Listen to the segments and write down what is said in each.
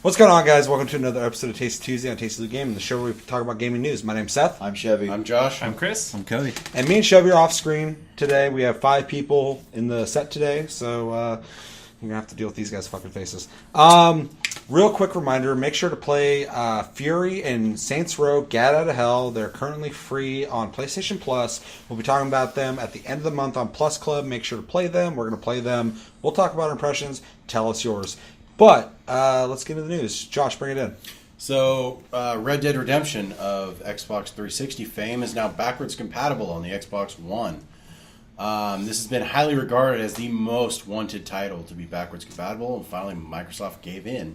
What's going on, guys? Welcome to another episode of Tasty Tuesday on Tasty Blue Game, the show where we talk about gaming news. My name's Seth. I'm Chevy. I'm Josh. I'm Chris. I'm Cody. And me and Chevy are off screen today. We have 5 people in the set today, so you're going to have to deal with these guys' fucking faces. Real quick reminder, make sure to play Fury and Saints Row Get Out of Hell. They're currently free on PlayStation Plus. We'll be talking about them at the end of the month on Plus Club. Make sure to play them. We're going to play them. We'll talk about impressions. Tell us yours. But let's get into the news. Josh, bring it in. So, Red Dead Redemption of Xbox 360 fame is now backwards compatible on the Xbox One. This has been highly regarded as the most wanted title to be backwards compatible, and finally Microsoft gave in.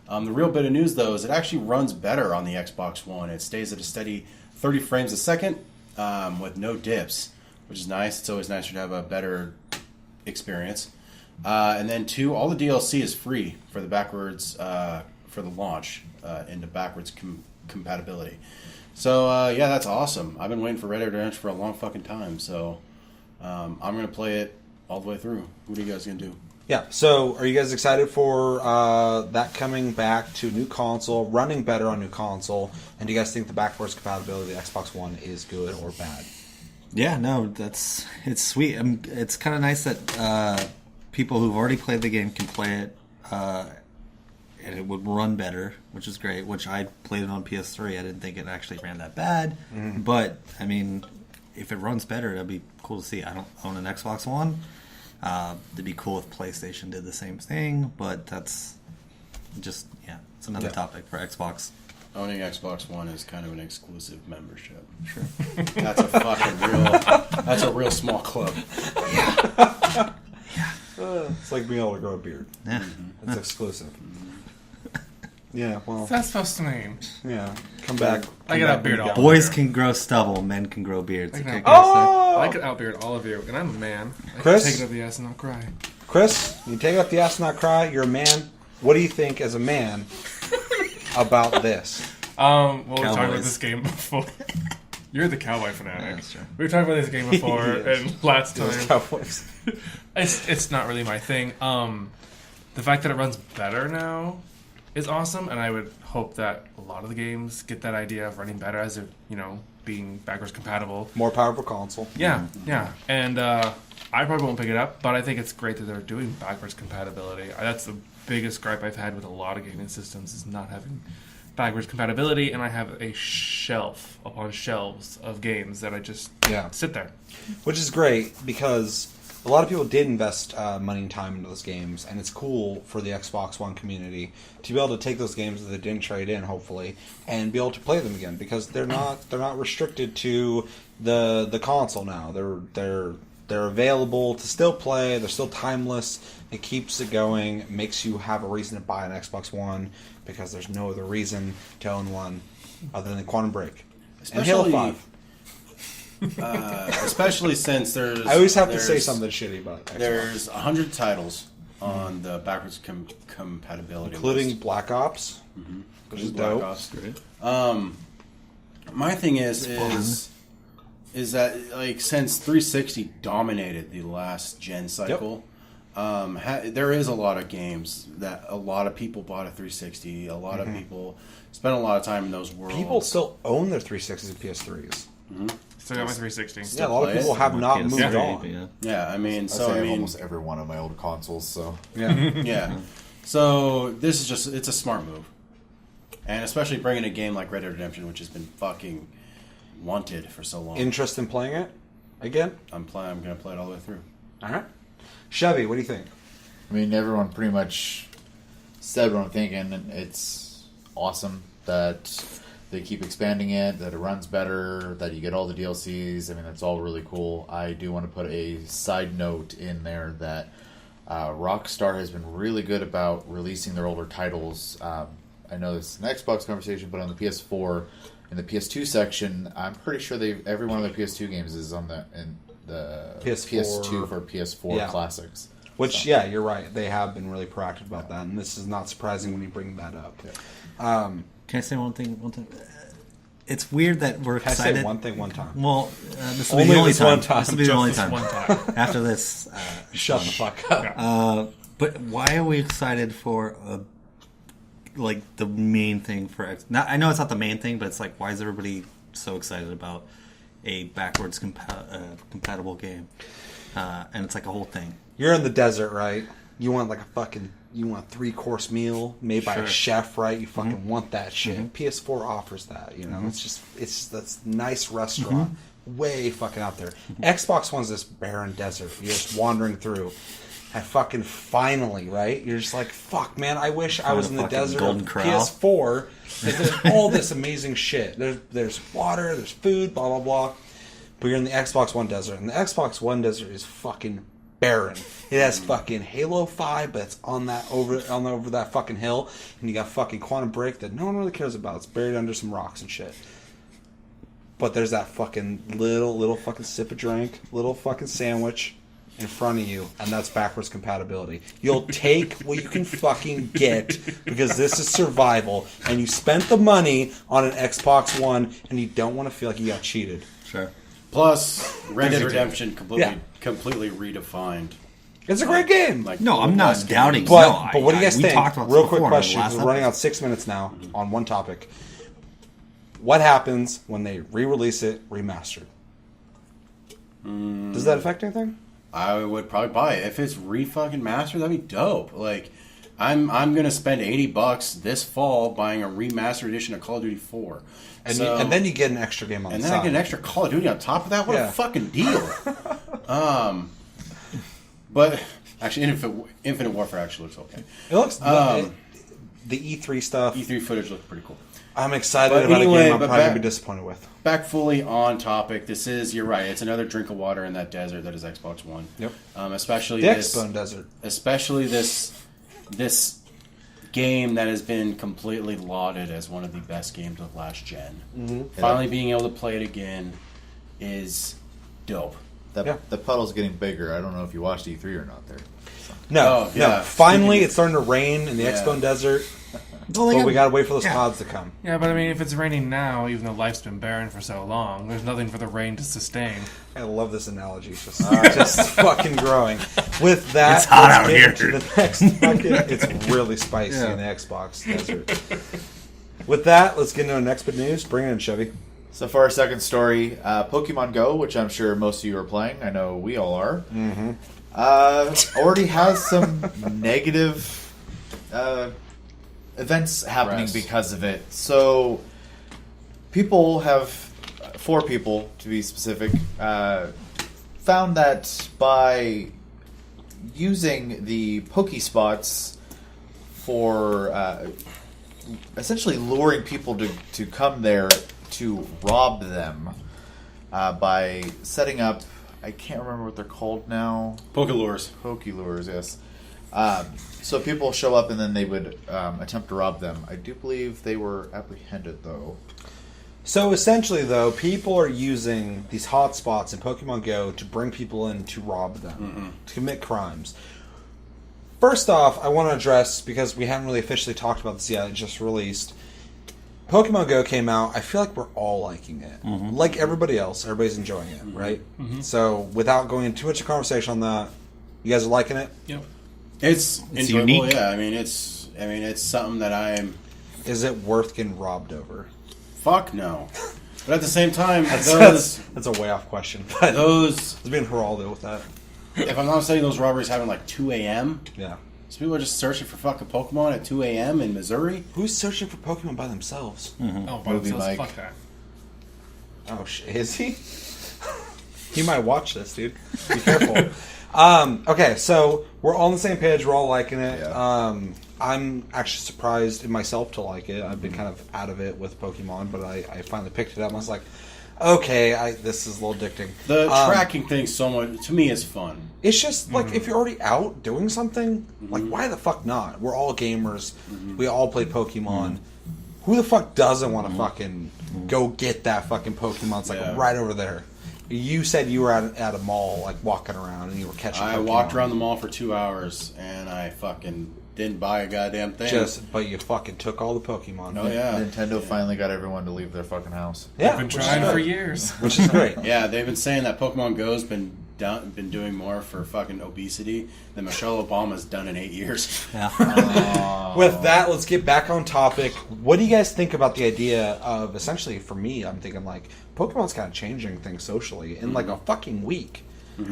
The real bit of news, though, is it actually runs better on the Xbox One. It stays at a steady 30 frames a second with no dips, which is nice. It's always nicer to have a better experience. And then 2, all the DLC is free for the backwards for the launch into backwards compatibility. So yeah, that's awesome. I've been waiting for Red Dead Redemption for a long fucking time. So I'm gonna play it all the way through. What are you guys gonna do? Yeah. So are you guys excited for that coming back to new console, running better on new console? And do you guys think the backwards compatibility of the Xbox One is good or bad? Yeah, no, it's sweet. It's kind of nice that people who've already played the game can play it, and it would run better, which is great. Which I played it on PS3. I didn't think it actually ran that bad, but I mean, if it runs better, that'd be cool to see. I don't own an Xbox One. It'd be cool if PlayStation did the same thing, but that's just it's another topic for Xbox. Owning Xbox One is kind of an exclusive membership. Sure, That's a fucking real. That's a real small club. It's like being able to grow a beard. Yeah, It's exclusive. Yeah, well, That's supposed to mean. yeah. Come back. I got a beard all boys can grow stubble, men can grow beards. I know. Okay, guys? I could outbeard all of you, and I'm a man. I Chris? can take it up the ass and not cry. Chris, you take out the ass and not cry. You're a man. What do you think as a man about this? Well, we were talking about Cowboys. this game before. You're the cowboy fanatic. that's true. We were talking about this game before, Yes. and last Those time Cowboys. it's not really my thing. The fact that it runs better now is awesome, and I would hope that a lot of the games get that idea of running better as of being backwards compatible. More powerful console. Yeah, and I probably won't pick it up, but I think it's great that they're doing backwards compatibility. That's the biggest gripe I've had with a lot of gaming systems is not having backwards compatibility, and I have a shelf upon shelves of games that I just sit there. Which is great because a lot of people did invest money and time into those games, and it's cool for the Xbox One community to be able to take those games that they didn't trade in, hopefully, and be able to play them again because they're not restricted to the console now. They're available to still play. They're still timeless. It keeps it going. It makes you have a reason to buy an Xbox One because there's no other reason to own one other than Quantum Break and Halo 5. Especially since there's. I always have to say something shitty about Xbox. There's 100 titles on the backwards compatibility Including list. Black Ops, which is Black dope. Ops. My thing is that like since 360 dominated the last gen cycle, there is a lot of games that a lot of people bought a 360. A lot of people spent a lot of time in those worlds. People still own their 360s and PS3s. Still got my 360. Yeah, a lot of people have not moved on. Yeah, I mean, I have almost every one of my old consoles, so Yeah. yeah. So this is it's a smart move, and especially bringing a game like Red Dead Redemption, which has been fucking wanted for so long. Interest in playing it again? I'm gonna play it all the way through. All right. Chevy, what do you think? I mean, everyone pretty much said what I'm thinking, and it's awesome that they keep expanding it, that it runs better, that you get all the DLCs. I mean, that's all really cool. I do want to put a side note in there that Rockstar has been really good about releasing their older titles. I know this is an Xbox conversation, but on the PS4, in the PS2 section, I'm pretty sure every one of their PS2 games is on the PS2 for PS4 classics. Which, you're right. They have been really proactive about that, and this is not surprising when you bring that up. Can I say one thing? It's weird that we're Can excited. I say one thing one time? Well, this will Only be the only this time. one time. This will be the only Just time. this one time. After this, Shut the fuck up. but why are we excited for like the main thing for I know it's not the main thing, but it's like, why is everybody so excited about a backwards compatible game? And it's like a whole thing. You're in the desert, right? You want like a 3-course meal made by a chef, right? You fucking want that shit. PS4 offers that, you know. It's that's nice restaurant, way fucking out there. Xbox One's this barren desert. You're just wandering through. And fucking finally, right? You're just like, fuck, man, I wish I was in the desert of PS4. There's all this amazing shit. There's water, there's food, blah, blah, blah. But you're in the Xbox One desert. And the Xbox One desert is fucking barren. It has fucking Halo 5, but it's on over that fucking hill. And you got fucking Quantum Break that no one really cares about. It's buried under some rocks and shit. But there's that fucking little fucking sip of drink, little fucking sandwich in front of you, and that's backwards compatibility. You'll take what you can fucking get because this is survival, and you spent the money on an Xbox One, and you don't want to feel like you got cheated. Sure. Plus, Red Dead Redemption completely redefined. It's a great game. Like, No, I'm not doubting. But what do you guys think? Talked about Real this quick before, question. last We're running out 6 minutes now on one topic. What happens when they re-release it remastered? Does that affect anything? I would probably buy it if it's re-fucking mastered. That'd be dope. Like, I'm gonna spend $80 this fall buying a remastered edition of Call of Duty 4, and then you get an extra game on the side. And then I get an extra Call of Duty on top of that. What a fucking deal! But actually, Infinite Warfare actually looks okay. It looks the E3 stuff. E3 footage looks pretty cool. I'm excited about a game I'm probably going to be disappointed with. Back fully on topic. You're right. It's another drink of water in that desert that is Xbox One. Yep. Especially the this X-Bone Desert. Especially this game that has been completely lauded as one of the best games of last gen. Mm-hmm. Finally being able to play it again is dope. The puddle's getting bigger. I don't know if you watched E3 or not there. No. Finally, it's starting to rain in the X-Bone Desert. But we gotta wait for those clouds to come. Yeah, but I mean, if it's raining now, even though life's been barren for so long, there's nothing for the rain to sustain. I love this analogy. It's just fucking growing. With that, it's hot out here. The next it's really spicy in the Xbox desert. With that, let's get into the next bit of news. Bring it in, Chevy. So for our second story, Pokemon Go, which I'm sure most of you are playing, I know we all are, already has some negative events happening because of it. So four people to be specific, found that by using the Pokespots for essentially luring people to come there to rob them by setting up, I can't remember what they're called now. Pokelures. Pokelures, yes. So people show up and then they would attempt to rob them. I do believe they were apprehended, though. So essentially, though, people are using these hotspots in Pokemon Go to bring people in to rob them, to commit crimes. First off, I want to address, because we haven't really officially talked about this yet, it just released. Pokemon Go came out. I feel like we're all liking it. Like everybody else, everybody's enjoying it, right? So without going into too much of a conversation on that, you guys are liking it? Yep. It's enjoyable, unique. yeah. I mean, it's something that I'm... Is it worth getting robbed over? Fuck no. But at the same time, that's a way off question. But those... Let's be in Geraldo with that. If I'm not mistaken, those robberies happen like 2 a.m. Yeah. So people are just searching for fucking Pokemon at 2 a.m. in Missouri? Who's searching for Pokemon by themselves? Oh, by Movie themselves? Mike. Fuck that. Oh, shit. Is he? He might watch this, dude. Be careful. Okay, so we're all on the same page. We're all liking it. Yeah. I'm actually surprised in myself to like it. I've been kind of out of it with Pokemon, but I finally picked it up. And I was like, okay, this is a little addicting. The tracking thing, so much to me, is fun. It's just like if you're already out doing something, like why the fuck not? We're all gamers. We all played Pokemon. Who the fuck doesn't want to fucking go get that fucking Pokemon? It's like right over there. You said you were at a mall, like walking around, and you were catching. I Pokemon. walked around the mall for 2 hours, and I fucking didn't buy a goddamn thing. But you fucking took all the Pokemon. Oh yeah, Nintendo finally got everyone to leave their fucking house. Yeah, I've been trying for years. which is great. Yeah, they've been saying that Pokemon Go's been been doing more for fucking obesity than Michelle Obama's done in 8 years. Yeah. With that, let's get back on topic. What do you guys think about the idea of, essentially, for me, I'm thinking like Pokemon's kind of changing things socially in like a fucking week.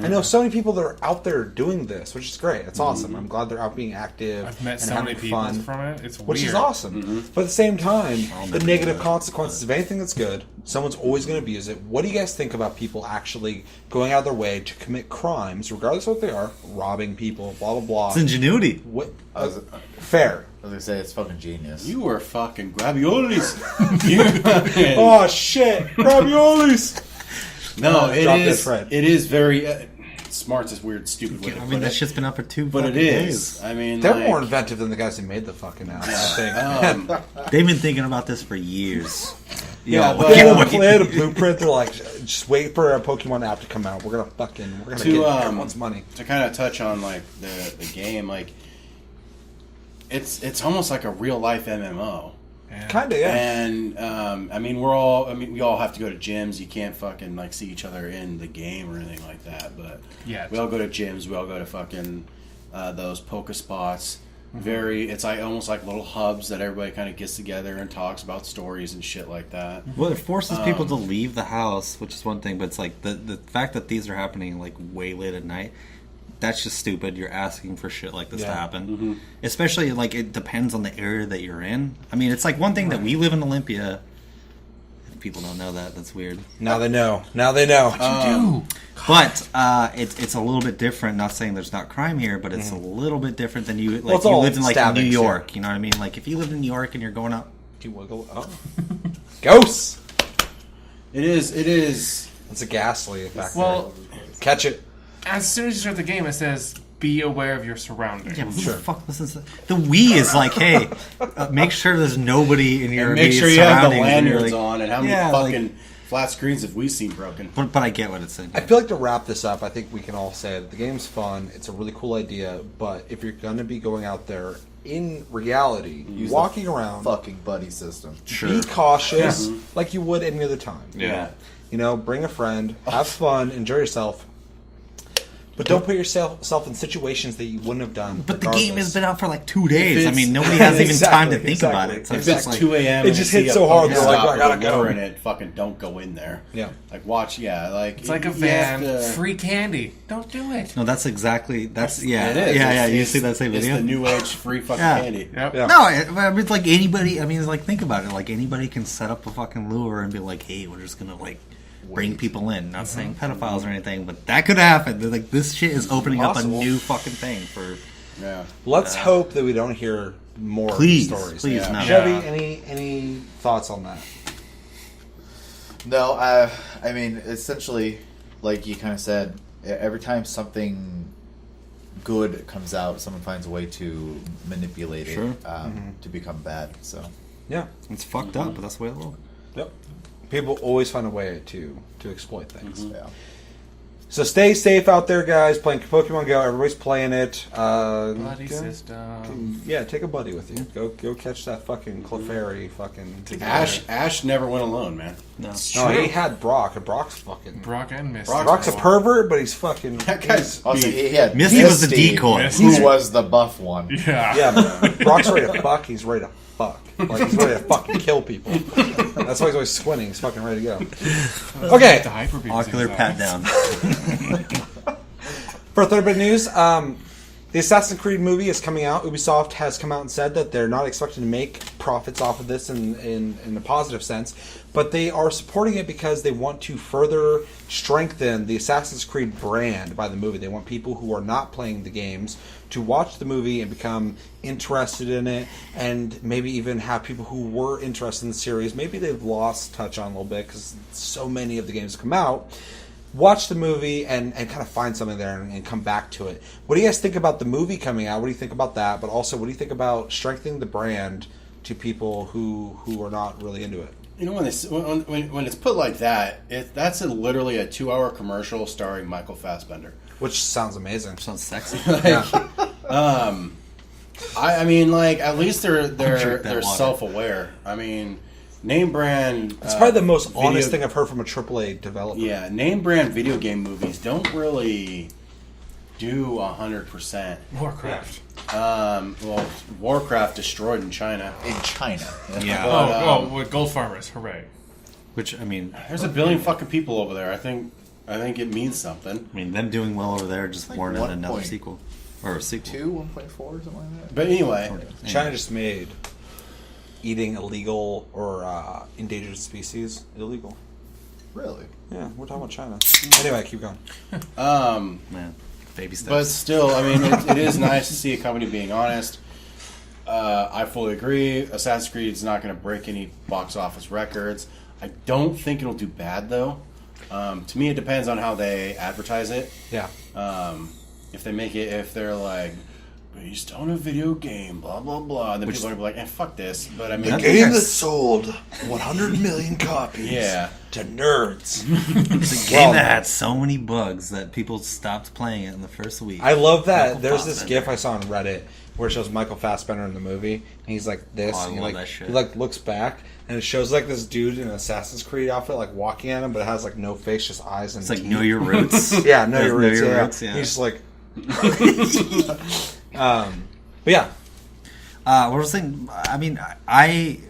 I know so many people that are out there doing this, which is great. It's awesome. I'm glad they're out being active I've met and so many having people fun, from it. It's which weird. is awesome. But at the same time, the never negative do that. consequences of anything that's good, someone's always going to abuse it. What do you guys think about people actually going out of their way to commit crimes, regardless of what they are, robbing people, blah blah blah? It's ingenuity. What, I fair. was gonna say it's fucking genius. You were fucking graviolis. You fucking- Oh shit! Raviolis. No, it Drop is. this, Fred. It is very smart's this weird, stupid way to I put mean, that it. shit's been up for 2 But it fucking is. days. I mean, They're like, more inventive than the guys who made the fucking app. I think. They've been thinking about this for years. Yeah, Yo, but- They can't had wait. a blueprint. They're like, just wait for a Pokemon app to come out. We're gonna To, get everyone's money. to kind of touch on like the game, like it's almost like a real life MMO. Yeah. Kinda, yeah. And I mean, we all have to go to gyms. You can't fucking like see each other in the game or anything like that. But Yeah. we all go to gyms. We all go to fucking those Poke spots. Mm-hmm. It's like almost like little hubs that everybody kind of gets together and talks about stories and shit like that. Well, it forces people to leave the house, which is one thing, but it's like the fact that these are happening like way late at night. That's just stupid. You're asking for shit like this to Yeah. happen. Especially, like, it depends on the area that you're in. I mean, it's like one thing that we live in Olympia. If people don't know that, that's weird. Now they know. Now they know. But it's a little bit different. Not saying there's not crime here, but it's a little bit different than you. Like, it's you all lived in, like, New stabbings, York. You know what I mean? Like, if you lived in New York and you're going out. Do you wiggle? Oh, ghosts. It is. It's a ghastly effect. Well, catch it. as soon as you start the game, it says, be aware of your surroundings. Yeah, but who Sure. the fuck listens to the Wii is like, hey, make sure there's nobody in your And make immediate sure you have the surroundings, and you're lanyards like- on. And how many Yeah, like- fucking flat screens have we seen broken? But I get what it's saying. I feel like to wrap this up, I think we can all say that the game's fun. It's a really cool idea, but if you're going to be going out there in reality, Use walking the around, fucking buddy system. be cautious like you would any other time. Yeah. You know, bring a friend, have fun, enjoy yourself. But don't put yourself in situations that you wouldn't have done. But the regardless. game has been out for like 2 days. I it's- mean, nobody has even time to think about exactly, it. So If it's it's just like, 2 a.m. It and just you see hits a so hard, Pokestop you're like, I gotta with a lure go. in it, fucking don't go in there. Yeah. Like watch, like It's like a you van, have to- free candy. Don't do it. no, that's exactly yeah, It is. yeah. It's- You see that same video? It's the new age free fucking Yeah. candy. Yep. Yeah. No, I mean, it's like anybody. I mean, it's like think about it. Like anybody can set up a fucking lure and be like, "Hey, we're just gonna like bring people in." Not saying pedophiles or anything, but that could happen. They're like this shit is opening up a Possible. new fucking thing for. Yeah. Let's hope that we don't hear more Please, stories. please, Yeah. no. Chevy, Yeah. any thoughts on that? No, I mean, essentially, like you kind of said, every time something good comes out, someone finds a way to manipulate it Sure. to become bad. So, Yeah. It's fucked up, but that's the way it will. Yep. People always find a way to exploit things. yeah. So stay safe out there, guys. Playing Pokemon Go. Everybody's playing it. Buddy yeah. system. Yeah, take a buddy with you. Go catch that fucking Clefairy fucking together. Ash never went alone, man. No. No, he had Brock, and Brock's fucking. Brock and Misty. Brock's a pervert, but he's fucking. That guy's Also, beef. he had Misty was the decoy. Misty. Who was the buff one? Yeah. Yeah, but Brock's ready to fuck. He's ready to fuck. Like he's ready to fucking kill people. That's why he's always squinting. He's fucking ready to go. Okay. The hyper beams Ocular inside. pat down. For a third bit of news, the Assassin's Creed movie is coming out. Ubisoft has come out and said that they're not expecting to make profits off of this in a positive sense, but they are supporting it because they want to further strengthen the Assassin's Creed brand by the movie. They want people who are not playing the games to watch the movie and become interested in it, and maybe even have people who were interested in the series, maybe they've lost touch on a little bit because so many of the games come out, watch the movie and kind of find something there and come back to it. What do you guys think about the movie coming out? What do you think about that? But also, what do you think about strengthening the brand to people who are not really into it? You know, when it's put like that, that's literally a 2-hour commercial starring Michael Fassbender. Which sounds amazing. Sounds sexy. Yeah. I mean, like at least drink that they're water. self-aware. I mean, name brand. It's probably the most video- honest thing I've heard from a AAA developer. Yeah, name brand video game movies don't really do 100%. Warcraft. Well, Warcraft destroyed in China. In China. Yeah. But, With gold farmers, hooray! Which I mean, There's a billion fucking people over there. I think it means something. them doing well over there just Like warranted 1 another point sequel or a sequel. 1.4, something like that. But anyway, China just made eating illegal or endangered species illegal. Really? Yeah, we're talking about China. Anyway, keep going. Man, baby steps. but still, I mean, it is nice to see a company being honest. I fully agree. Assassin's Creed is not going to break any box office records. I don't think it'll do bad though. To me, it depends on how they advertise it. Yeah. If they're like based on a video game, blah blah blah, and then people are gonna be like, fuck this. But I mean, Game that sold 100 million copies Yeah. to nerds. It's a game that had so many bugs that people stopped playing it in the first week. I love that. Michael There's this Fassbender. GIF I saw on Reddit where it shows Michael Fassbender in the movie, and he's like this. Oh, I and he, love like, that shit. He like looks back, and it shows like this dude in an Assassin's Creed outfit, like walking at him, but it has like no face, just eyes and It's like teeth. know your roots. Yeah, know your roots. yeah. He's just like. But yeah, What I was saying, I mean,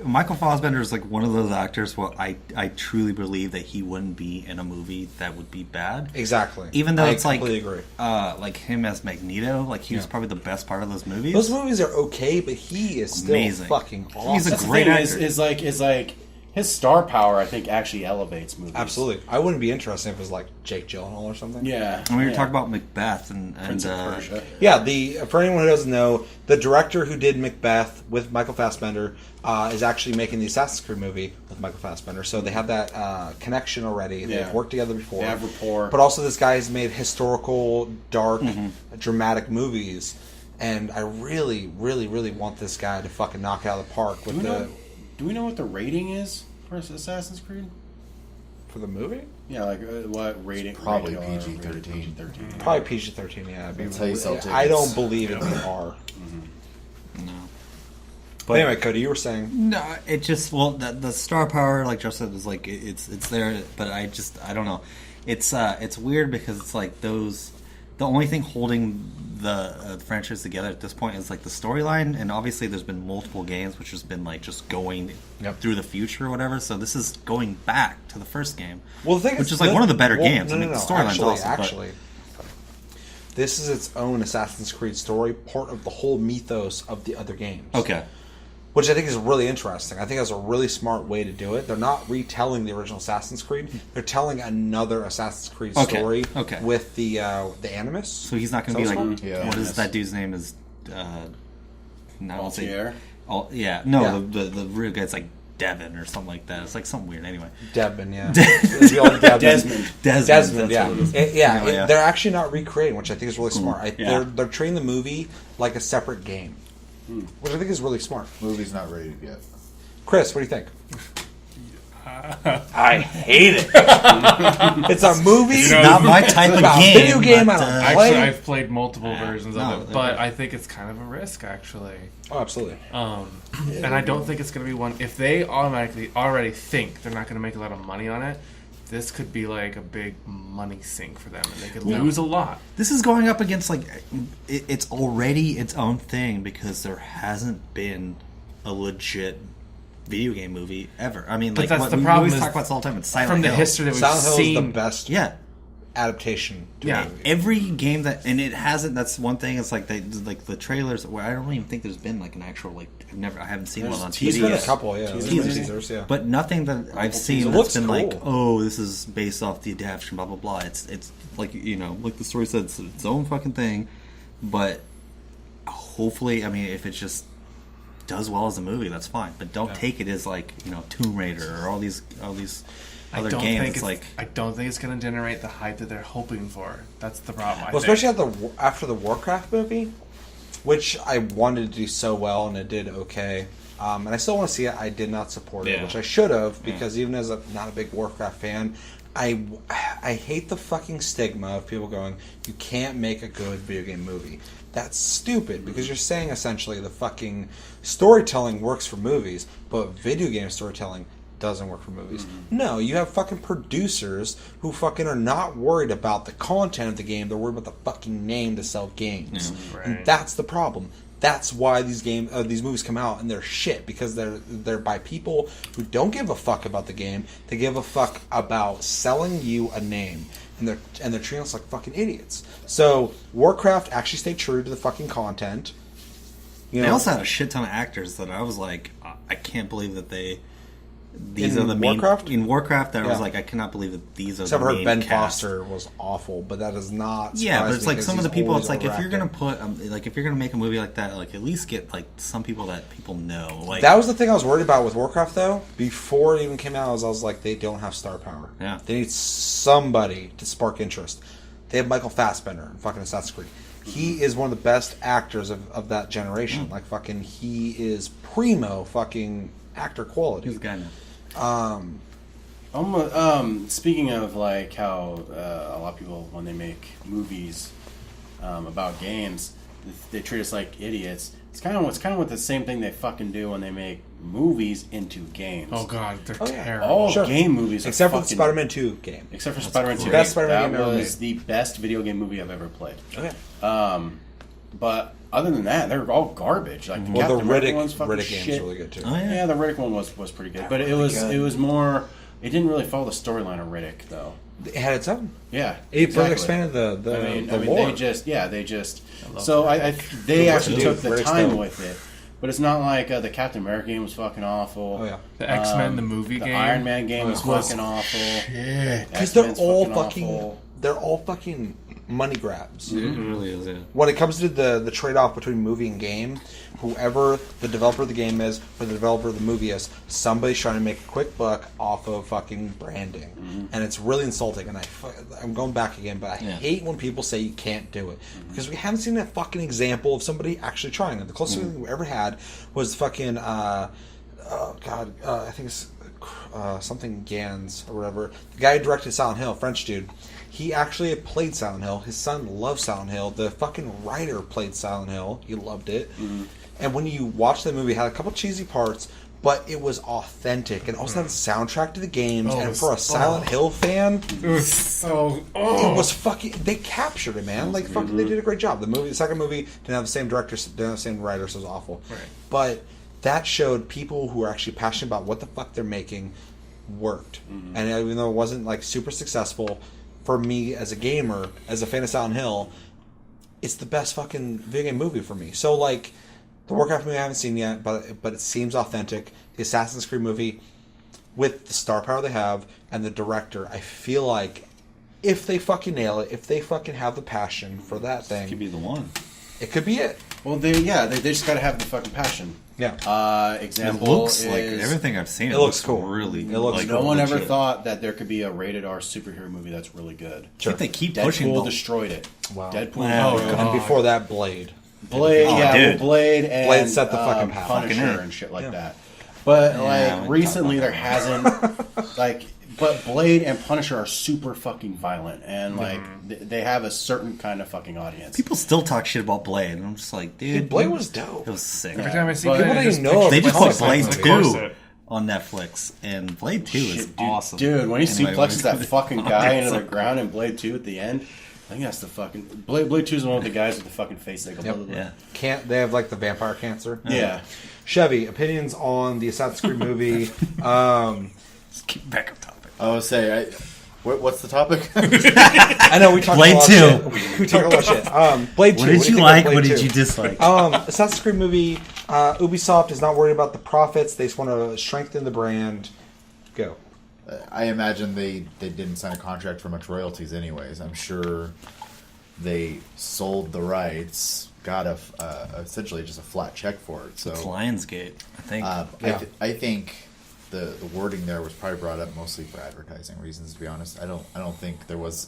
Michael Fassbender is like one of those actors where I truly believe that he wouldn't be in a movie that would be bad. exactly. Even though I it's like, completely agree. like him as Magneto, like he was probably the best part of those movies. Those movies are okay, but he is still Amazing. fucking awesome. He's a that's the great thing actor. is like his star power. I think actually elevates movies. Absolutely. I wouldn't be interested if it was like Jake Gyllenhaal or something. Yeah. And we were yeah. talking about Macbeth and Prince of Persia. Yeah, for anyone who doesn't know, the director who did Macbeth with Michael Fassbender is actually making the Assassin's Creed movie with Michael Fassbender. So they have that connection already. They've Yeah. worked together before. They have rapport. But also, this guy has made historical, dark, dramatic movies. And I really, really, really want this guy to fucking knock it out of the park with Do we know what the rating is for Assassin's Creed? for the movie. Yeah, like what rating? Probably rating R, PG-13. PG-13. Probably PG-13. Yeah, it'd be That's how you sell I don't tickets. believe it would R. No. But anyway, Cody, you were saying. No, it just the star power, like Jeff said, is like it's there, but I don't know. It's weird because it's like those. The only thing holding the franchise together at this point is like the storyline, and obviously there's been multiple games which has been like just going through the future or whatever. So this is going back to the first game, Well, the thing which is, is like one of the better games. No, I mean, no, the no. storyline's awesome. but- Actually, this is its own Assassin's Creed story, part of the whole mythos of the other games. okay. Which I think is really interesting. I think that's a really smart way to do it. They're not retelling the original Assassin's Creed. They're telling another Assassin's Creed Okay, story okay. with the Animus. So he's not going to be So like it's Yeah. what is Yes. that dude's name? Is no, I won't say- Altier? yeah, no, Yeah. the real guy's like Devin or something like that. It's like something weird. Anyway, Devin, yeah. It'd be all Devin. Desmond. Desmond, that's yeah. what it is. Yeah, they're actually not recreating, which I think is really smart. Yeah. They're treating the movie like a separate game, which I think is really smart. Movie's not rated yet. Chris, what do you think? I hate it. It's a movie. You know, not my type of about game. video game but, I don't Actually, play. I've played multiple versions no, of it, they're but good. I think it's kind of a risk, actually. Oh, absolutely. And I don't think it's going to be one. If they automatically already think they're not going to make a lot of money on it, this could be like a big money sink for them, and they could lose a lot. This is going up against like it's already its own thing because there hasn't been a legit video game movie ever. I mean, But like that's what the we problem always is talk about this all the time. It's Silent From the Hill. history that we've Silent Hill is seen, the best Yeah. adaptation to Yeah. a movie. Every game that and it hasn't. That's one thing. It's like like the trailers where I don't even think there's been like an actual like I haven't seen one on There's TV. been a yet. couple, yeah. There's been Teasers. teasers, yeah. But nothing that I've seen It that's looks been like, cool. oh, this is based off the adaptation, blah blah blah. It's like like the story said, it's its own fucking thing. But hopefully, I mean, if it just does well as a movie, that's fine. But don't take it as like Tomb Raider or all these other games. It's like I don't think it's going to generate the hype that they're hoping for. That's the problem. I Well, think. especially after the Warcraft movie, which I wanted to do so well, and it did okay. And I still want to see it. I did not support it, Yeah. which I should have, because even as not a big Warcraft fan, I hate the fucking stigma of people going, you can't make a good video game movie. That's stupid, because you're saying essentially the fucking storytelling works for movies, but video game storytelling doesn't work for movies. No, you have fucking producers who fucking are not worried about the content of the game. They're worried about the fucking name to sell games. And that's the problem. That's why these movies come out and they're shit, because they're by people who don't give a fuck about the game. They give a fuck about selling you a name, and they're treating us like fucking idiots. So Warcraft actually stayed true to the fucking content. They also had a shit ton of actors that I was like, I can't believe that these are the main... Warcraft? In Warcraft, I was like, I cannot believe that these are Except the for main Ben cast. Foster was awful, but that is not. Yeah, but it's like because some of the he's people. always It's like if you're gonna overacting. put, like if you're gonna make a movie like that, like at least get like some people that people know. Like That was the thing I was worried about with Warcraft, though. Before it even came out, I was like, they don't have star power. Yeah. They need somebody to spark interest. They have Michael Fassbender in fucking Assassin's Creed. He is one of the best actors of that generation. Like, fucking, he is primo fucking actor quality. who's the guy now? Speaking of like how a lot of people, when they make movies about games, they treat us like idiots. It's kind of the same thing they fucking do when they make movies into games. Oh god, they're yeah. terrible. All Sure. game movies, Except are for the fucking, Spider-Man 2 game. Except for Spider-Man 2. Best Spider-Man game that ever was made. the best video game movie I've ever played. Okay. But other than that, they're all garbage. Like the Well, the Captain America Riddick one's fucking game is shit. really good, too. Oh yeah. Yeah, the Riddick one was pretty good, but it was more. It didn't really follow the storyline of Riddick though. It had its own. Yeah, It further exactly. expanded the I mean, lore. they just. So they actually Dude, took the Riddick's time dope. with it, but it's not like the Captain America game was fucking awful. Oh, yeah. The X-Men, the movie the game. Iron Man game was fucking awful. Because they're all fucking money grabs. It really is. Yeah. When it comes to the trade-off between movie and game, whoever the developer of the game is or the developer of the movie is, somebody's trying to make a quick buck off of fucking branding. And it's really insulting, and I'm going back again, but I hate when people say you can't do it. Because we haven't seen a fucking example of somebody actually trying it. The closest thing we ever had was fucking, I think it's something Gans or whatever. The guy who directed Silent Hill, French dude. He actually had played Silent Hill. His son loved Silent Hill. The fucking writer played Silent Hill. He loved it. And when you watch the movie, it had a couple cheesy parts, but it was authentic. And also had a soundtrack to the games. And for a Silent Hill fan, It was so. it was fucking. They captured it, man. Like fucking, they did a great job. The second movie didn't have the same director, didn't have the same writer, so it was awful. Right. But that showed people who are actually passionate about what the fuck they're making worked. And even though it wasn't like super successful, for me as a gamer, as a fan of Silent Hill, it's the best fucking video game movie for me. So like, the Warcraft movie I haven't seen yet, but it seems authentic. The Assassin's Creed movie, with the star power they have and the director, I feel like if they fucking nail it, if they fucking have the passion for that thing, Could be the one. it could be it. Well, they just gotta have the fucking passion. Yeah. Example It looks is, like everything I've seen. It looks cool. Really. It looks like, No one ever legit. thought that there could be a rated R superhero movie that's really good. I think they keep pushing. Deadpool the- destroyed it. Wow. Deadpool. Wow. destroyed it. And before that, Blade. Blade, Oh, yeah, dude. well, Blade and Blade set the fucking path. Punisher Fucking A. and shit like Yeah. that. But Yeah, like we recently, talked there about hasn't like. But Blade and Punisher are super fucking violent, and like they have a certain kind of fucking audience. People still talk shit about Blade, and I'm just like, dude, Blade was dope. It was sick. Every time I see But- Blade, People I didn't just know picture They just Comic put Blade Book Of course 2 it- on Netflix, and Blade 2 is awesome. Dude, when he Anyway, suplexes that what- fucking guy into the ground in Blade 2 at the end, I think that's the fucking Blade 2 is the one with the guys with the fucking face they go. Yep. Blah, blah, blah. Yeah. Can't they have like the vampire cancer? Yeah. Chevy, opinions on the Assassin's Creed movie? Just keep back on topic. I would say, what's the topic? I know we talked Blade a lot 2. of shit. We talked a lot of shit. Blade 2. What did you think like? of Blade What did 2? you dislike? Assassin's Creed movie. Ubisoft is not worried about the profits. They just want to strengthen the brand. Go. I imagine they didn't sign a contract for much royalties anyways. I'm sure they sold the rights, got essentially just a flat check for it. So It's Lionsgate, I think. Yeah. I think the wording there was probably brought up mostly for advertising reasons. To be honest, I don't think there was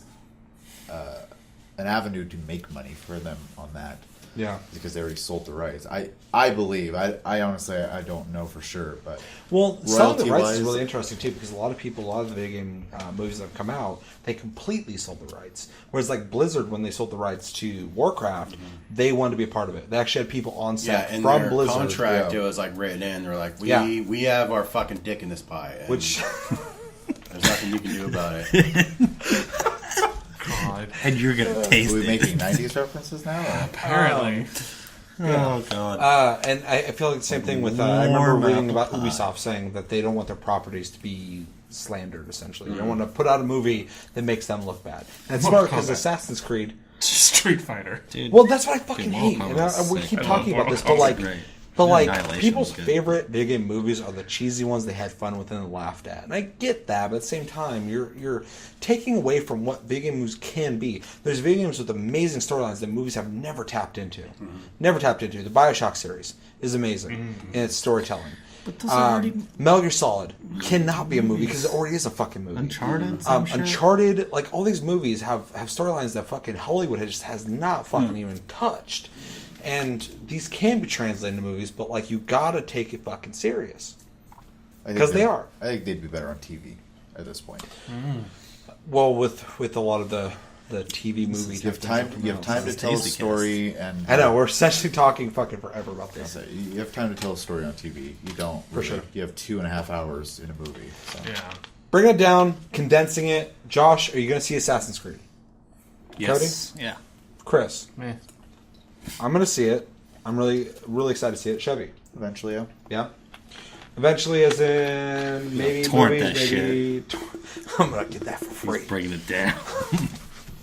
an avenue to make money for them on that. Yeah. Because they already sold the rights. I believe. I honestly I don't know for sure, but Well, selling the rights is royalty-wise- really interesting too, because a lot of the video game movies that have come out, they completely sold the rights. Whereas like Blizzard, when they sold the rights to Warcraft, they wanted to be a part of it. They actually had people on set in from their Blizzard. contract, it was like written in. They're like, we have our fucking dick in this pie. And Which there's nothing you can do about it. God. And you're gonna taste Are we it. making 90s references now? Or? Apparently. Oh god. and I feel like the same thing with. I remember Warm reading apple about pie. Ubisoft saying that they don't want their properties to be slandered. Essentially, they don't want to put out a movie that makes them look bad. And it's smart because Kombat. Assassin's Creed. Street Fighter. Dude. Well, that's what I fucking Dude, hate. Mortal And Kombat's we sick. keep I talking love about this, Mortal but like, Great. but like Annihilation people's was good. favorite video game movies are the cheesy ones they had fun with and laughed at. And I get that, but at the same time, you're taking away from what video game movies can be. There's video games with amazing storylines that movies have never tapped into. Never tapped into. The BioShock series is amazing in its storytelling. But those are already Metal Gear Solid cannot be a movie because it already is a fucking movie. Uncharted. Some shit. Uncharted, like all these movies have storylines that fucking Hollywood has not fucking even touched. And these can be translated into movies, but like you gotta take it fucking serious. I think 'Cause they they'd- are. I think they'd be better on TV at this point. Well, with a lot of the TV movies, You have time. You have time to This is tell a Tasty story, and I know we're essentially talking fucking forever about this. You have time to tell a story on TV. You don't. For sure. You have 2.5 hours in a movie. So. Yeah. Bring it down, condensing it. Josh, are you gonna see Assassin's Creed? Yes. Yeah. Chris, Meh. I'm gonna see it. I'm really excited to see it. Chevy, Eventually, yeah. yeah. Eventually, as in maybe torrent movies, that maybe. I'm gonna get that for free. He's bringing it down.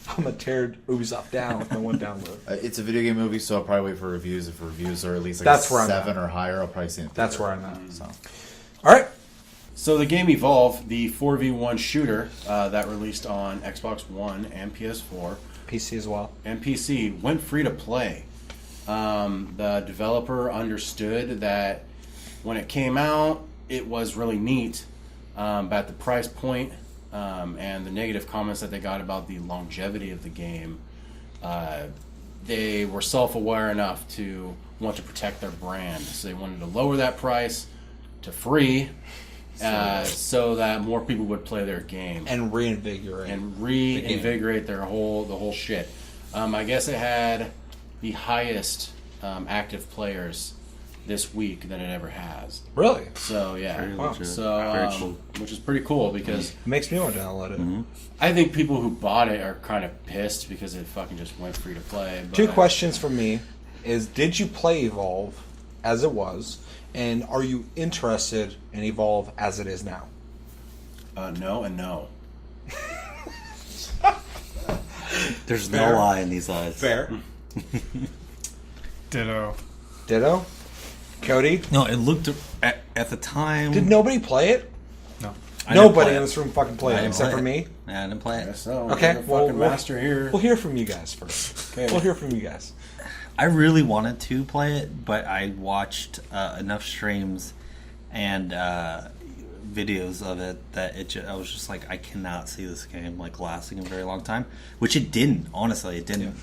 I'm gonna tear Ubisoft down with my one download. It's a video game movie, so I'll probably wait for reviews. If reviews are at least like That's a where I'm 7 or higher, I'll probably see it. That's where I'm at. So. All right. So the game Evolve, the 4v1 shooter that released on Xbox One and PS4 PC as well. and PC, went free to play. The developer understood that when it came out, it was really neat, but at the price point and the negative comments that they got about the longevity of the game, they were self-aware enough to want to protect their brand. So they wanted to lower that price to free so that more people would play their game And reinvigorate. and reinvigorate the whole shit. I guess it had the highest active players this week than it ever has. Really? So yeah, Very Wow. legit. so Very cool. which is pretty cool because It makes me want to download it. I think people who bought it are kind of pissed because it fucking just went free to play. But Two questions for me is: did you play Evolve as it was, and are you interested in Evolve as it is now? No and no. There's Fair. no lie in these eyes. Fair. Ditto. Ditto. Cody, No, it looked at the time. did nobody play it? No. I didn't Nobody play in it. this room fucking played I it didn't except play for it. me. I didn't play it. So Okay, the well, fucking master here. We'll hear from you guys first. Okay. We'll hear from you guys. I really wanted to play it, but I watched enough streams and videos of it that I was just like, I cannot see this game like lasting a very long time. Which it didn't. Honestly, it didn't.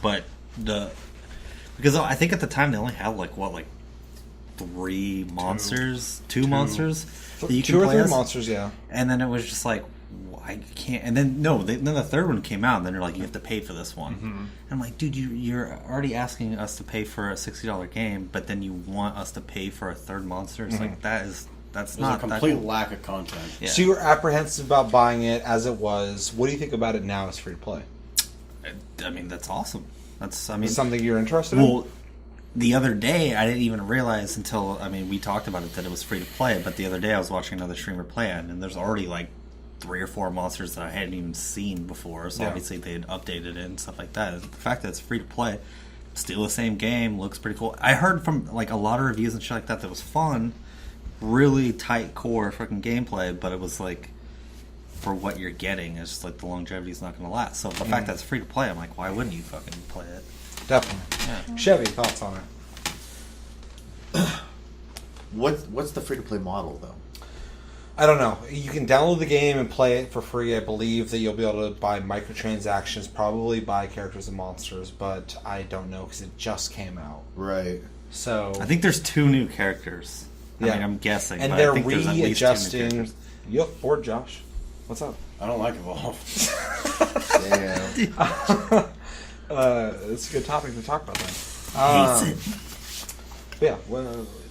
But because I think at the time they only had like 3 monsters, two monsters that you Two can or play three as. monsters, yeah. And then it was just like, I can't. And then then the third one came out, and then they're like, you have to pay for this one. And I'm like, dude, you're already asking us to pay for a $60 game, but then you want us to pay for a third monster. It's like that's There's not a complete that, lack of content. Yeah. So you were apprehensive about buying it as it was. What do you think about it now as free to play? I mean, that's awesome. That's Is it something you're interested in? well. The other day, I didn't even realize until we talked about it that it was free to play. But the other day, I was watching another streamer play it, and there's already like 3 or 4 monsters that I hadn't even seen before. So Yeah. obviously they had updated it and stuff like that. The fact that it's free to play, still the same game, looks pretty cool. I heard from like a lot of reviews and shit like that that was fun, really tight core freaking gameplay, but it was like for what you're getting, it's just like the longevity is not going to last. So the fact that it's free to play, I'm like, why wouldn't you fucking play it? Definitely. Yeah. Chevy, thoughts on it? What's the free to play model though? I don't know. You can download the game and play it for free. I believe that you'll be able to buy microtransactions, probably buy characters and monsters, but I don't know because it just came out. Right. So I think there's 2 new characters. I Yeah. mean, I'm guessing. and but they're I think there's at least 2 new readjusting. characters. You look bored, Josh. What's up? I don't like Evolve. Yeah. It's a good topic to talk about then. Yeah,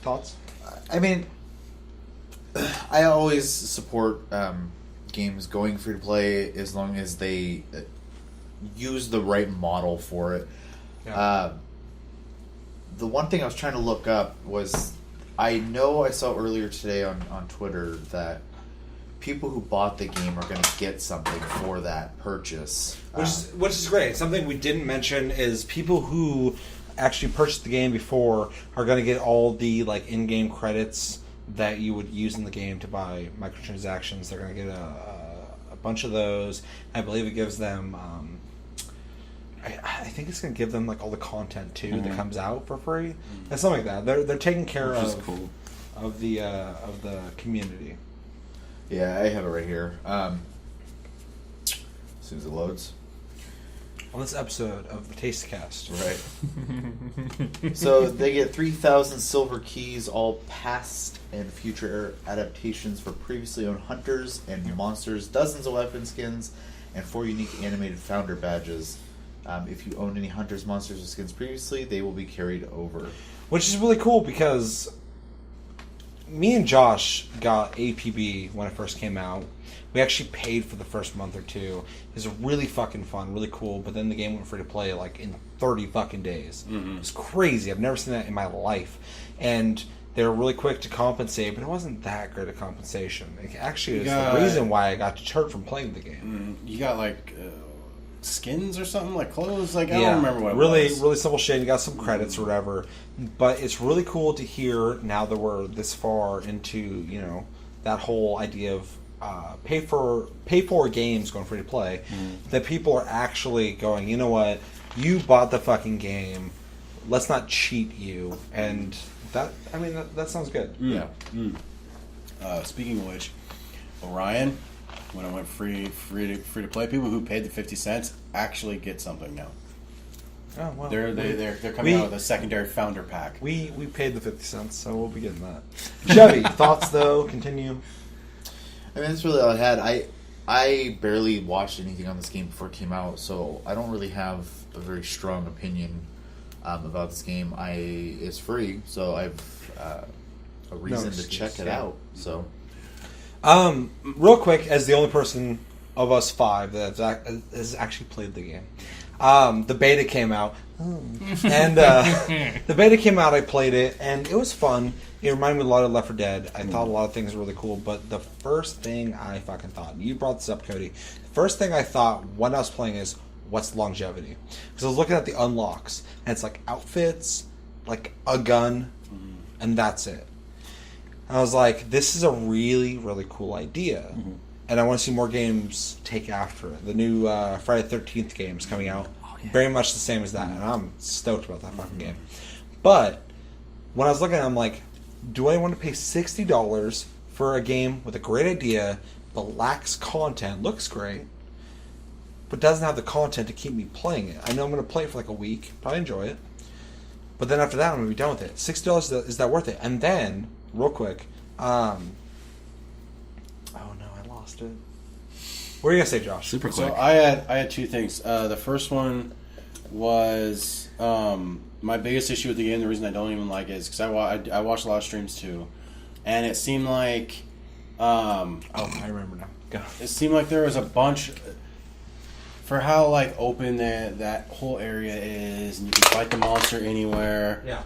thoughts? I mean, I always support games going free to play as long as they use the right model for it. Yeah. The one thing I was trying to look up was, I know I saw earlier today on Twitter that people who bought the game are going to get something for that purchase. Which is great. Something we didn't mention is people who actually purchased the game before are going to get all the like in-game credits that you would use in the game to buy microtransactions. They're going to get a bunch of those. I believe it gives them. I think it's going to give them like all the content too that comes out for free and something like that. They're taking care of the community. Yeah, I have it right here. As soon as it loads. On this episode of the Tastecast. Right. So they get 3,000 silver keys, all past and future adaptations for previously owned hunters and monsters, dozens of weapon skins, and 4 unique animated founder badges. If you owned any hunters, monsters, or skins previously, they will be carried over. Which is really cool because me and Josh got APB when it first came out. We actually paid for the first month or two. It was really fucking fun, really cool, but then the game went free to play like in 30 fucking days. It was crazy. I've never seen that in my life. And they were really quick to compensate, but it wasn't that great a compensation. It actually is the reason why I got deterred from playing the game. You got like skins or something, like clothes? Like I don't remember what it was. Really simple shit. You got some credits or whatever. But it's really cool to hear now that we're this far into, you know, that whole idea of pay for games going free to play, that people are actually going, you know what, you bought the fucking game, let's not cheat you. And that sounds good. Yeah. Speaking of which, Orion, when it went free to play, people who paid the 50 cents actually get something now. Oh well, They're coming out with a secondary founder pack. We paid the 50 cents, so we'll be getting that. Chevy, thoughts though? Continue. I mean, that's really all I had. I barely watched anything on this game before it came out, so I don't really have a very strong opinion about this game. It's free, so I've a reason to check it out. So, real quick, as the only person of us 5 that has actually played the game, the beta came out, and the beta came out. I played it, and it was fun. It reminded me a lot of Left 4 Dead. I thought a lot of things were really cool, but the first thing I fucking thought, you brought this up, Cody, the first thing I thought when I was playing is, what's the longevity? Because I was looking at the unlocks, and it's like outfits, like a gun, and that's it. And I was like, this is a really, really cool idea. And I want to see more games take after it. The new Friday the 13th game is coming out. Very much the same as that, and I'm stoked about that fucking game. But when I was looking at it, I'm like, do I want to pay $60 for a game with a great idea but lacks content, looks great, but doesn't have the content to keep me playing it? I know I'm going to play it for like a week, probably enjoy it, but then after that I'm going to be done with it. $60, is that worth it? And then, real quick, oh no, I lost it. What are you going to say, Josh? Super quick. So I had 2 things. The first one was my biggest issue with the game. The reason I don't even like it is because I watched a lot of streams too, and it seemed like I remember now. Go. It seemed like there was a bunch for how like open that whole area is, and you can fight the monster anywhere. Yeah.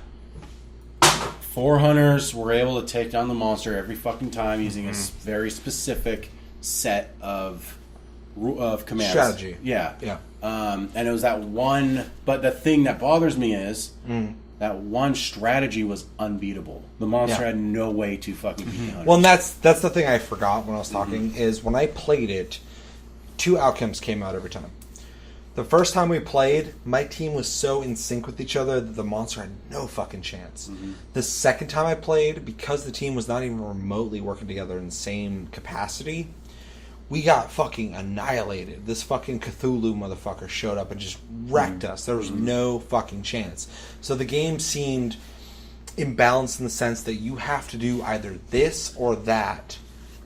4 hunters were able to take down the monster every fucking time using a very specific set of commands. Strategy. Yeah. Yeah. And it was that one, but the thing that bothers me is that one strategy was unbeatable. The monster had no way to fucking beat the hunter. Well, and that's the thing I forgot when I was talking, is when I played it, 2 outcomes came out every time. The first time we played, my team was so in sync with each other that the monster had no fucking chance. The second time I played, because the team was not even remotely working together in the same capacity, we got fucking annihilated. This fucking Cthulhu motherfucker showed up and just wrecked us. There was no fucking chance. So the game seemed imbalanced in the sense that you have to do either this or that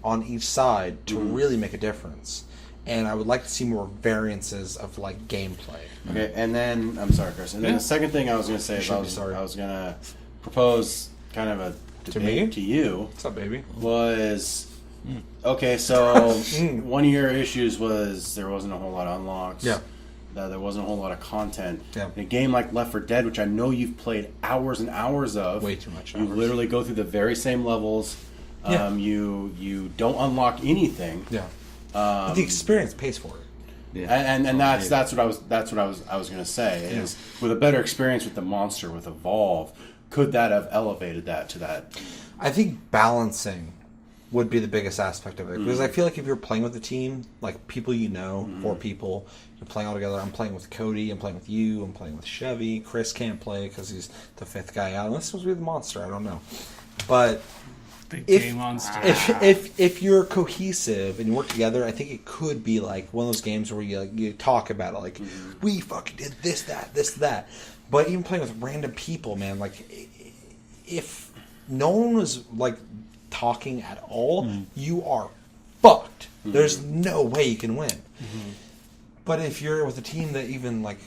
on each side to really make a difference. and I would like to see more variances of like gameplay. Okay, and then I'm sorry, Chris. And then the second thing I was going to say is I was going to propose kind of a debate to you. What's up, baby? Was okay. So one of your issues was there wasn't a whole lot of unlocks. Yeah. That there wasn't a whole lot of content. Yeah. In a game like Left 4 Dead, which I know you've played hours and hours of. Way too much You hours. literally go through the very same levels. Yeah. You don't unlock anything. Yeah. But the experience pays for it. Yeah. And that's what I was going to say is with a better experience with the monster with Evolve, could that have elevated that to that? I think balancing would be the biggest aspect of it, because I feel like if you're playing with a team, like people you know, 4 people, you're playing all together. I'm playing with Cody, I'm playing with you, I'm playing with Chevy. Chris can't play because he's the 5th guy out, unless it was with the monster. I don't know, but The game monster. if you're cohesive and you work together, I think it could be like one of those games where you talk about it, like we fucking did this, that. But even playing with random people, man, like if no one was like talking at all, you are fucked. There's no way you can win. But if you're with a team that even like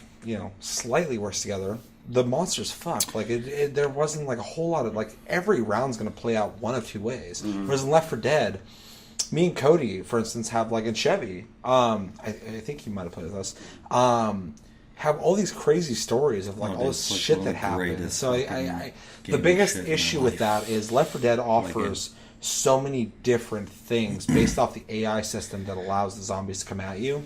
slightly works together, the monster's fucked. Like there wasn't like a whole lot of like every round's going to play out one of two ways. Whereas in Left 4 Dead, me and Cody, for instance, have like in Chevy. I think he might have played with us. Have all these crazy stories of like all this like shit one of that the happened. greatest So the gaming biggest shit in issue my with life. that is Left 4 Dead offers so many different things based off the AI system that allows the zombies to come at you.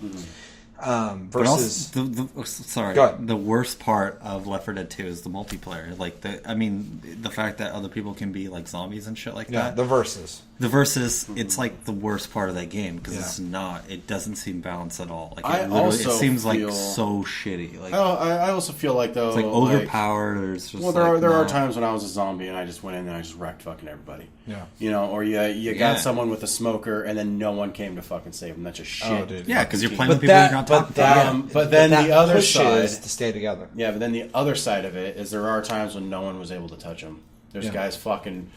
But Versus also, Go ahead. the worst part of Left 4 Dead 2 is the multiplayer. Like the fact that other people can be like zombies and shit like that. the verses. The versus, it's like the worst part of that game because Yeah. it's not. It doesn't seem balanced at all. Like I it also seems like feel- so shitty. Like I also feel like though it's like overpowered. Or it's just Well, like, there are no. times when I was a zombie and I just went in and I just wrecked fucking everybody. Yeah. Or you Yeah. got someone with a smoker and then no one came to fucking save them. That's just shit. Oh, dude. Yeah, because you're playing But with people you're that, not but talking that, to. But then that the other pushes side- to stay together. Yeah, but then the other side of it is there are times when no one was able to touch them. There's Yeah. guys fucking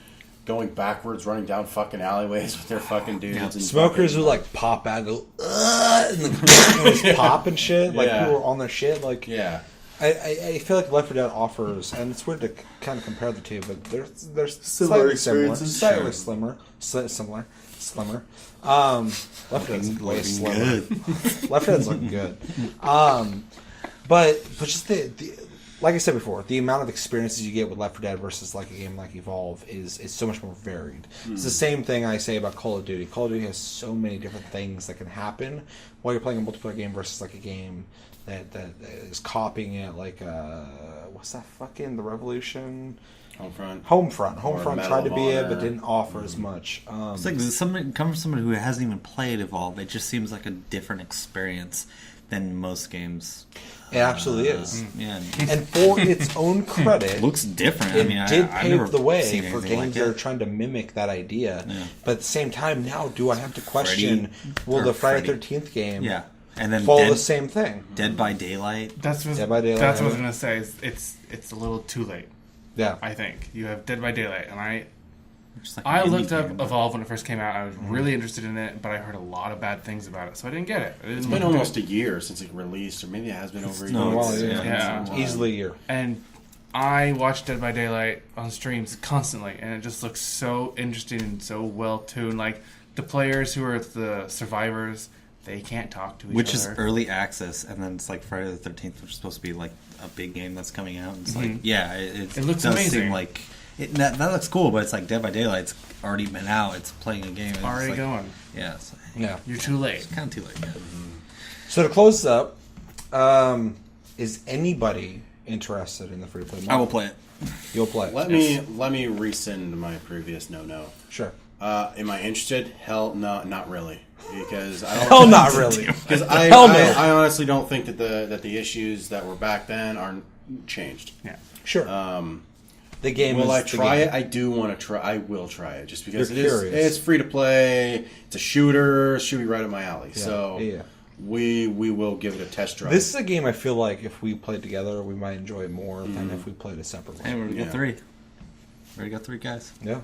going backwards, running down fucking alleyways with their fucking dudes. Yeah. And Smokers fucking, would like pop out, and go, and the just pop and shit. Like Yeah. people were on their shit. Like Yeah. I feel like Left 4 Dead offers, and it's weird to kind of compare the two, but they're Similar slightly similar, experiences. slightly Sure. slimmer. Left 4 Dead's way Looking slimmer. good. Left 4 Dead's looking good. But just the like I said before, the amount of experiences you get with Left 4 Dead versus like a game like Evolve is so much more varied. It's the same thing I say about Call of Duty. Call of Duty has so many different things that can happen while you're playing a multiplayer game versus like a game that is copying it. Like what's that fucking The Revolution? Homefront. Homefront Medal tried to of be it, Honor. but didn't offer as much. It's like somebody coming from somebody who hasn't even played Evolve. It just seems like a different experience than most games. It absolutely is. Yeah, And for its own credit, it looks different. it I mean, did I've never pave the way seen for anything games like that are it. trying to mimic that idea. Yeah. But at the same time, now do I have to question, will or the Friday Freddy. 13th game Yeah, and then follow the same thing? Dead by Daylight. That's what, Dead by Daylight. that's what I was gonna say. It's a little too late. Yeah. I think you have Dead by Daylight, and Just like I an indie looked up game, but- Evolve when it first came out. I was really interested in it, but I heard a lot of bad things about it, so I didn't get it. It's been almost a year since it released, or maybe it has been over a year. No, Well, it's- yeah. Easily a year. And I watch Dead by Daylight on streams constantly, and it just looks so interesting and so well tuned. Like the players who are the survivors, they can't talk to each Which other. is early access, and then it's like Friday the 13th, which is supposed to be like a big game that's coming out. And it's like, yeah, It looks does amazing. seem like that looks cool, but it's like Dead by Daylight's already been out. It's playing a game. It's already like, going. Yeah, it's Yeah. You're too late. kind of too late. Yeah. So to close this up, is anybody interested in the free-to-play model? I will play it. You'll play it. Let me rescind my previous no. Sure. Am I interested? Hell no, not really. Because I don't. Hell, not really. Because Hell no. I honestly don't think that the issues that were back then are changed. Yeah. Sure. The game Will is I the try game. it? I do want to try. I will try it just because You're curious. it's free to play. It's a shooter. Should be right up my alley. Yeah, So yeah. we will give it a test drive. This is a game I feel like if we played together, we might enjoy it more than if we played it separately. Hey, we already Yeah. got 3. We already got 3 guys. Yeah.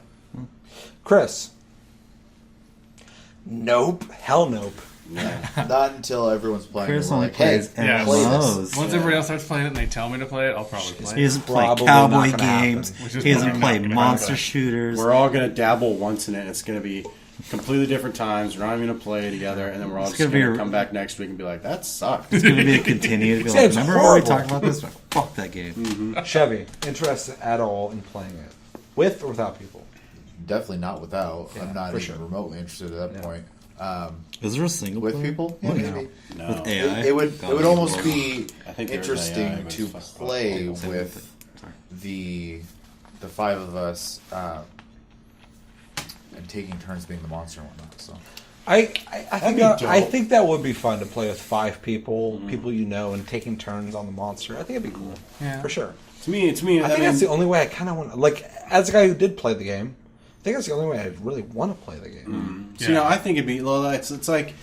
Chris. Nope. Hell nope. Not until everyone's playing. Chris and we're only like, hey, plays Yeah. play MMOs. this. Once everybody else starts playing it and they tell me to play it, I'll probably play He it. doesn't play Probably cowboy not gonna games. happen. Which is He doesn't probably play not gonna monster happen. shooters. We're all gonna dabble once in it. And it's gonna be completely different times. We're not even gonna play together, and then we're all It's just gonna gonna be a- come back next week and be like, "That sucked." It's going to be a continued. Be like, Game's remember when we horrible." talked about this? Fuck that game. Chevy, interested at all in playing it with or without people? Definitely not without. Yeah, I'm not for even sure. remotely interested at that Yeah. point. Is there a single With player? people, yeah, Oh, maybe. No. With AI? It would God, almost Lord. be I think there is interesting AI, but to it's fucking play awful. with Sorry. the five of us and taking turns being the monster and whatnot. So I think be I dope. think that would be fun to play with 5 people, people you know, and taking turns on the monster. I think it'd be cool, Yeah. for sure. To me, I think that's the only way I kind of want. Like, as a guy who did play the game, I think that's the only way I really want to play the game. So, you know, I think it'd be. Well, it's like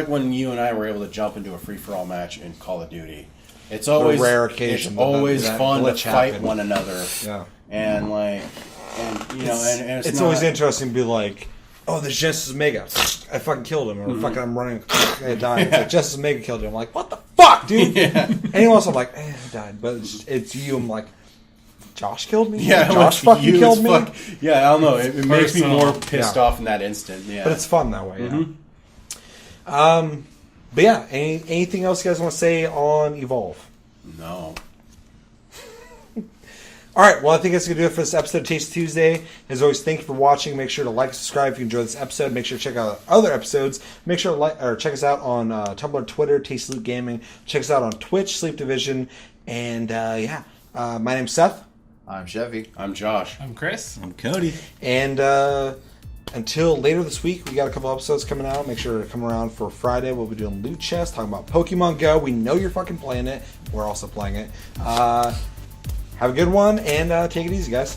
when you and I were able to jump into a free for all match in Call of Duty. It's always rare occasion It's that always that fun to glitch fight happened. one another. Yeah, And like, and you know, and it's, it's not, always interesting to be like, oh, there's Justice Mega. I fucking killed him, or fucking I'm running, I died. It's like Justice Mega killed him. I'm like, what the fuck, dude? Anyone else, I'm like, I died, but it's you. I'm like, Josh killed me. Yeah, Josh like, fucking you killed as me. fuck- yeah, I don't know. It makes me Personal. more pissed Yeah. off in that instant. Yeah, But it's fun that way. Yeah. But yeah, anything else you guys want to say on Evolve? no. All right, well, I think that's going to do it for this episode of Taste Tuesday. As always, thank you for watching. Make sure to like, subscribe if you enjoyed this episode. Make sure to check out other episodes. Make sure to check us out on Tumblr, Twitter, Taste Loot Gaming. Check us out on Twitch, Sleep Division. And my name's Seth. I'm Chevy. I'm Josh. I'm Chris. I'm Cody. And until later this week, we got a couple episodes coming out. Make sure to come around for Friday. We'll be doing Loot Chest, talking about Pokemon Go. We know you're fucking playing it. We're also playing it. Have a good one, and take it easy, guys.